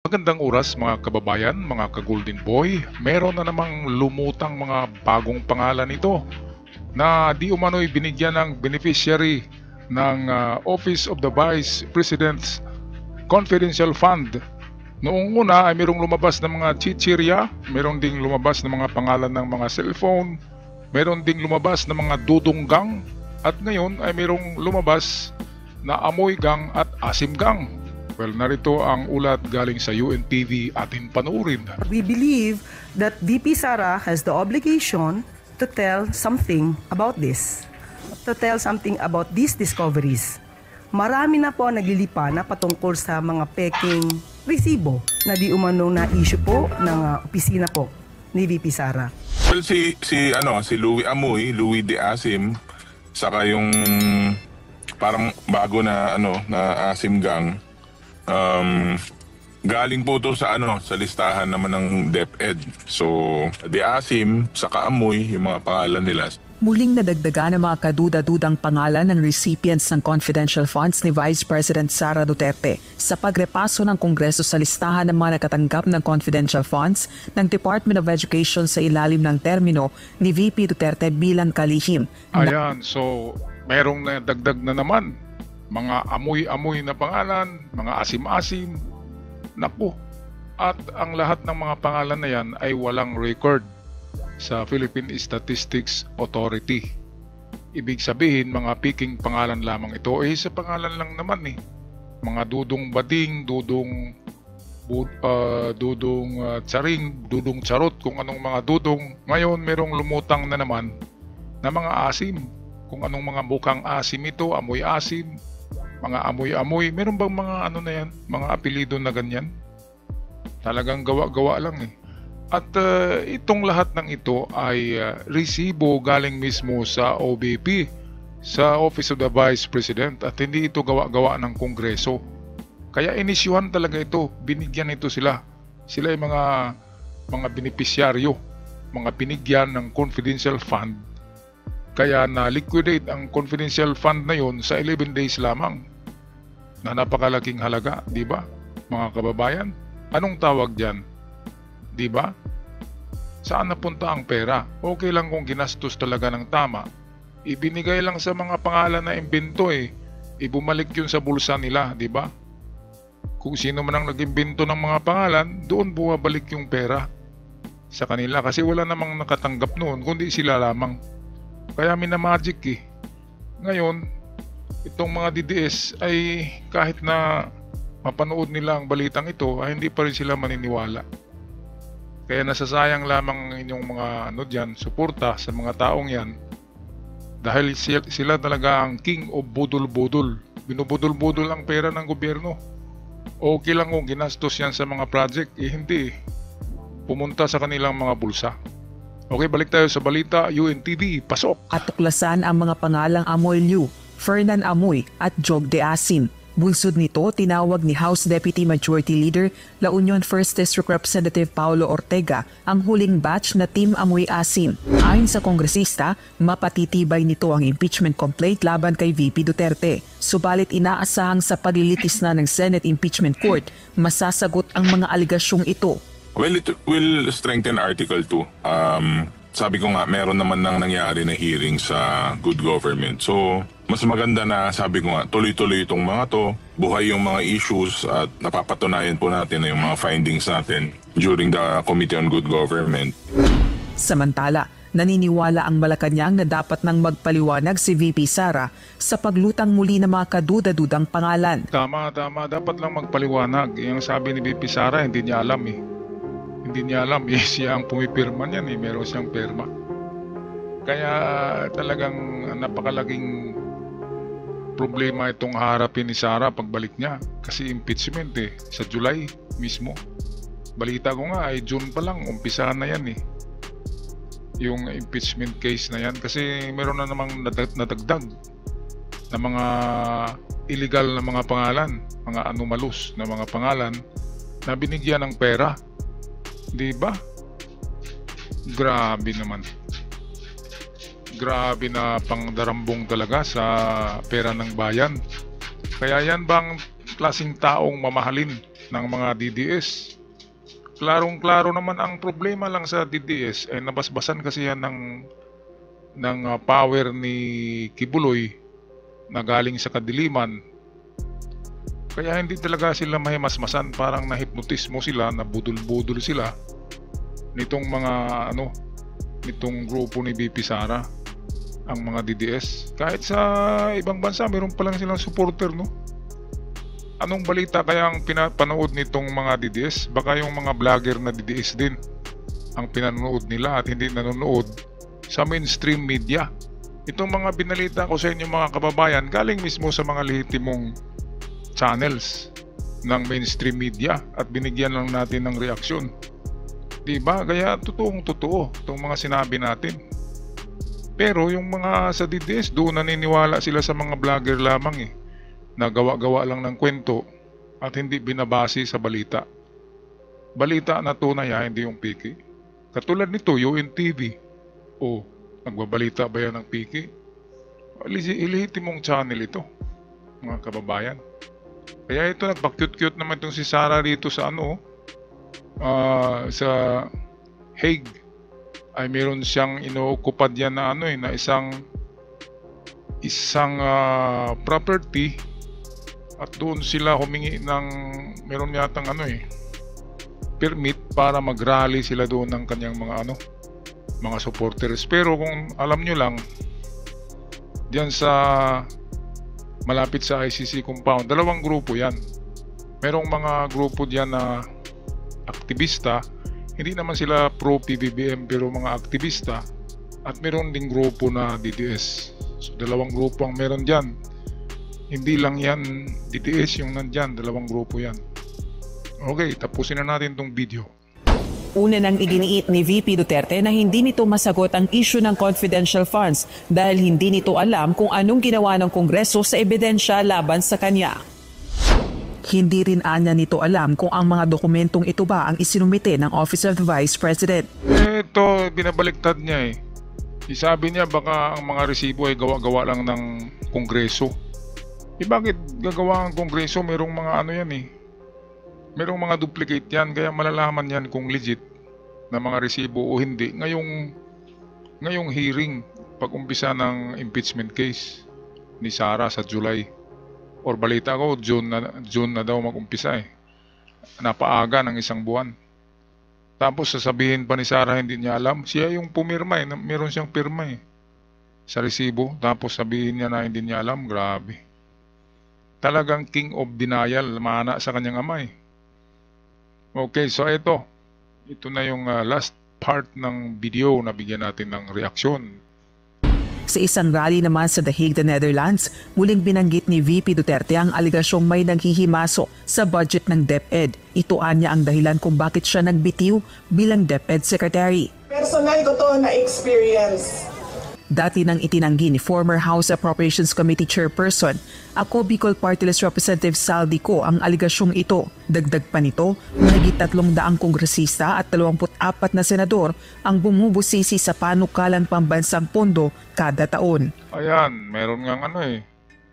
Magandang oras mga kababayan, mga ka-Golden Boy. Meron na namang lumutang mga bagong pangalan ito na di umano'y binigyan ng beneficiary ng Office of the Vice President's Confidential Fund. Noong una ay merong lumabas ng mga chichirya, meron ding lumabas ng mga pangalan ng mga cellphone, meron ding lumabas ng mga dudunggang, at ngayon ay merong lumabas na amoy gang at asim gang. Well, narito ang ulat galing sa UNTV, ating panoorin. We believe that VP Sara has the obligation to tell something about this, to tell something about these discoveries. Marami na po naglilipa na patungkol sa mga peking resibo na di umanong na issue po ng opisina po ni VP Sara. Well, si Louie Amoy, Louie De Asim, saka yung parang bago na na Asim Gang. Galing po to sa sa listahan naman ng DepEd. So, De Asim, saka Amoy, yung mga pangalan nila. Muling nadagdagan ang mga kaduda-dudang pangalan ng recipients ng confidential funds ni Vice President Sara Duterte sa pagrepaso ng Kongreso sa listahan ng mga nakatanggap ng confidential funds ng Department of Education sa ilalim ng termino ni VP Duterte bilang kalihim. Ayan, so merong nadagdag na naman. Mga amoy-amoy na pangalan, mga asim-asim. Naku, at ang lahat ng mga pangalan na yan ay walang record sa Philippine Statistics Authority. Ibig sabihin, mga piking pangalan lamang ito. Sa pangalan lang naman Mga Dudong Bading, Dudong Charing, Dudong Charot, kung anong mga dudong. Ngayon, merong lumutang na naman na mga asim. Kung anong mga bukang asim ito, amoy asim, mga amoy-amoy. Meron bang mga na yan? Mga apelido na ganyan? Talagang gawa-gawa lang At itong lahat ng ito ay resibo galing mismo sa OBP, sa Office of the Vice President, at hindi ito gawa-gawa ng Kongreso. Kaya inisyuhan talaga ito, binigyan ito sila. Sila ay mga benepisyaryo, mga binigyan ng confidential fund. Kaya na-liquidate ang confidential fund na yon sa 11 days lamang. Na napakalaking halaga, di ba? Mga kababayan, anong tawag diyan? Di ba? Saan napunta ang pera? Okay lang kung ginastos talaga ng tama. Ibinigay lang sa mga pangalan na imbento Ibumalik yun sa bulsa nila, di ba? Kung sino man ang nag-imbento ng mga pangalan, doon bumabalik yung pera sa kanila kasi wala namang nakatanggap noon kundi sila lamang. Kaya minamagic Ngayon, itong mga DDS ay kahit na mapanood nila ang balitang ito ay hindi pa rin sila maniniwala. Kaya nasasayang lamang inyong mga dyan, suporta sa mga taong yan dahil sila talaga ang king of budol-budol. Binubudol-budol ang pera ng gobyerno. Okay lang kung ginastos yan sa mga project, hindi pumunta sa kanilang mga bulsa. Okay, balik tayo sa balita. UNTV, pasok! At tuklasan ang mga pangalang Amoy Liu, Fernan Amoy at Jog De Asim. Bunsod nito, tinawag ni House Deputy Majority Leader La Union 1st District Representative Paulo Ortega ang huling batch na Team Amoy Asim. Ayon sa kongresista, mapatitibay nito ang impeachment complaint laban kay VP Duterte. Subalit inaasahang sa paglilitis na ng Senate Impeachment Court, masasagot ang mga aligasyong ito. Well, it will strengthen Article 2. Sabi ko nga, meron naman nang nangyari na hearing sa good government. So, mas maganda na sabi ko nga, tuloy-tuloy itong mga to, buhay yung mga issues at napapatunayan po natin na yung mga findings natin during the Committee on Good Government. Samantala, naniniwala ang Malacanang na dapat nang magpaliwanag si VP Sara sa paglutang muli ng mga kaduda-dudang pangalan. Tama. Dapat lang magpaliwanag. Yung sabi ni VP Sara, hindi niya alam Hindi niya alam, siya ang pumipirma niyan meron siyang perma. Kaya talagang napakalaking problema itong harapin ni Sara pagbalik niya. Kasi impeachment sa July mismo. Balita ko nga ay June pa lang, umpisahan na yan yung impeachment case na yan. Kasi meron na namang nadagdag na mga illegal na mga pangalan, mga anomalous na mga pangalan na binigyan ng pera. Diba? Grabe naman. Grabe na pangdarambong talaga sa pera ng bayan. Kaya yan bang klaseng taong mamahalin ng mga DDS. Klarong-klaro naman ang problema lang sa DDS ay nabasbasan kasi yan ng power ni Kibuloy na galing sa kadiliman. Kaya hindi talaga sila mahimasmasan, parang nahipnotismo sila, nabudol-budol sila nitong mga nitong grupo ni BP Sara, ang mga DDS. Kahit sa ibang bansa meron pa lang silang supporter, no? Anong balita kaya ang pinapanood nitong mga DDS? Baka yung mga vlogger na DDS din ang pinanood nila at hindi nanonood sa mainstream media. Itong mga binalita ko sa inyo mga kababayan galing mismo sa mga lehitimong channels ng mainstream media at binigyan lang natin ng reaksyon. Diba? Kaya totoong-totoo itong mga sinabi natin. Pero yung mga sa DDS, doon naniniwala sila sa mga vlogger lamang na gawa-gawa lang ng kwento at hindi binabase sa balita. Balita na tunay, hindi yung piki. Katulad nito, UNTV. Nagbabalita ba yan ng piki? Ilihitimong channel ito, mga kababayan. Kaya ito, nagpa-cute-cute naman itong si Sara dito sa sa Hague. Ay meron siyang inookupad yan na na isang property at doon sila humingi ng meron yatang permit para mag-rally sila doon ng kanyang mga supporters. Pero kung alam nyo lang, diyan sa malapit sa ICC compound, dalawang grupo yan. Merong mga grupo diyan na aktivista, hindi naman sila pro-PBBM pero mga aktivista, at meron ding grupo na DDS. So dalawang grupo ang meron diyan. Hindi lang yan DDS yung nandyan, dalawang grupo yan. Okay, tapusin na natin tong video. Una nang iginiit ni VP Duterte na hindi nito masagot ang issue ng confidential funds dahil hindi nito alam kung anong ginawa ng Kongreso sa ebidensya laban sa kanya. Hindi rin anya nito alam kung ang mga dokumentong ito ba ang isinumite ng Office of the Vice President. Ito, binabaliktad niya Sabi niya baka ang mga resibo ay gawa-gawa lang ng Kongreso. Bakit gagawa ang Kongreso? Merong mga merong mga duplicate yan, kaya malalaman yan kung legit na mga resibo o hindi. Ngayong hearing, pag-umpisa ng impeachment case ni Sara sa July. Or balita ko, June na daw mag-umpisa Napaaga ng isang buwan. Tapos sasabihin pa ni Sara hindi niya alam. Siya yung pumirma meron siyang pirma sa resibo. Tapos sabihin niya na hindi niya alam. Grabe. Talagang king of denial, mana sa kanyang ama Okay, so ito na yung last part ng video na bigyan natin ng reaksyon. Sa isang rally naman sa The Hague, Netherlands, muling binanggit ni VP Duterte ang aligasyong may nanghihimaso sa budget ng DepEd. Ito anya ang dahilan kung bakit siya nagbitiw bilang DepEd Secretary. Personal ko to na experience. Dati nang itinanggi ni former House Appropriations Committee Chairperson, ako Bicol Party List Representative Saldi ko ang aligasyong ito. Dagdag pa nito, mahigit 300 kongresista at 24 na senador ang bumubusisi sa panukalan pambansang pondo kada taon. Ayan, meron ngang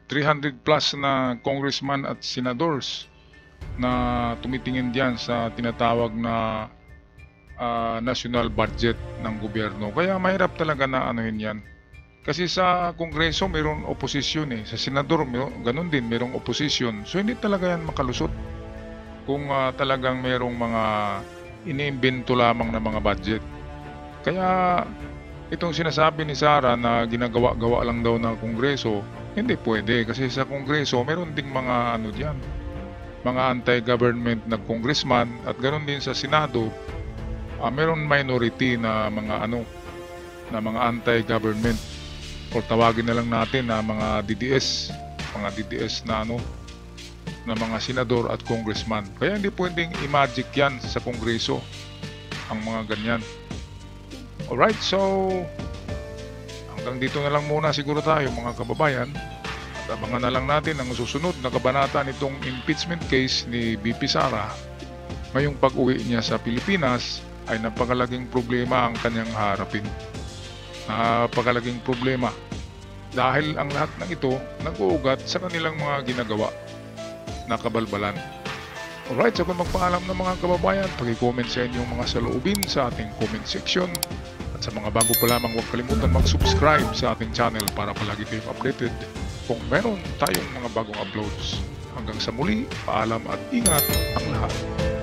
300 plus na congressman at senadors na tumitingin diyan sa tinatawag na national budget ng gobyerno. Kaya mahirap talaga na yan. Kasi sa Kongreso mayroong oposisyon Sa Senador ganun din, mayroong oposisyon. So hindi talaga yan makalusot kung talagang mayroong mga iniimbento lamang na mga budget. Kaya itong sinasabi ni Sara na ginagawa-gawa lang daw ng Kongreso, hindi pwede. Kasi sa Kongreso mayroon ding mga diyan, mga anti-government na congressman, at ganoon din sa Senado. Meron minority na mga na mga anti-government, o tawagin na lang natin na mga DDS na na mga senador at congressman. Kaya hindi pwedeng i-magic yan sa Kongreso ang mga ganyan. Alright, so hanggang dito na lang muna siguro tayo mga kababayan, at abangan na lang natin ang susunod na kabanata nitong impeachment case ni BP Sara. Ngayong pag-uwi niya sa Pilipinas ay napakalaking problema ang kanyang harapin. Napakalaking problema. Dahil ang lahat ng ito nag-uugat sa kanilang mga ginagawa na kabalbalan. Alright, so kung magpaalam ng mga kababayan, pag-comment sa inyong mga saloobin sa ating comment section. At sa mga bago pa lamang, huwag kalimutan mag-subscribe sa ating channel para palagi kayong updated kung meron tayong mga bagong uploads. Hanggang sa muli, paalam at ingat ang lahat.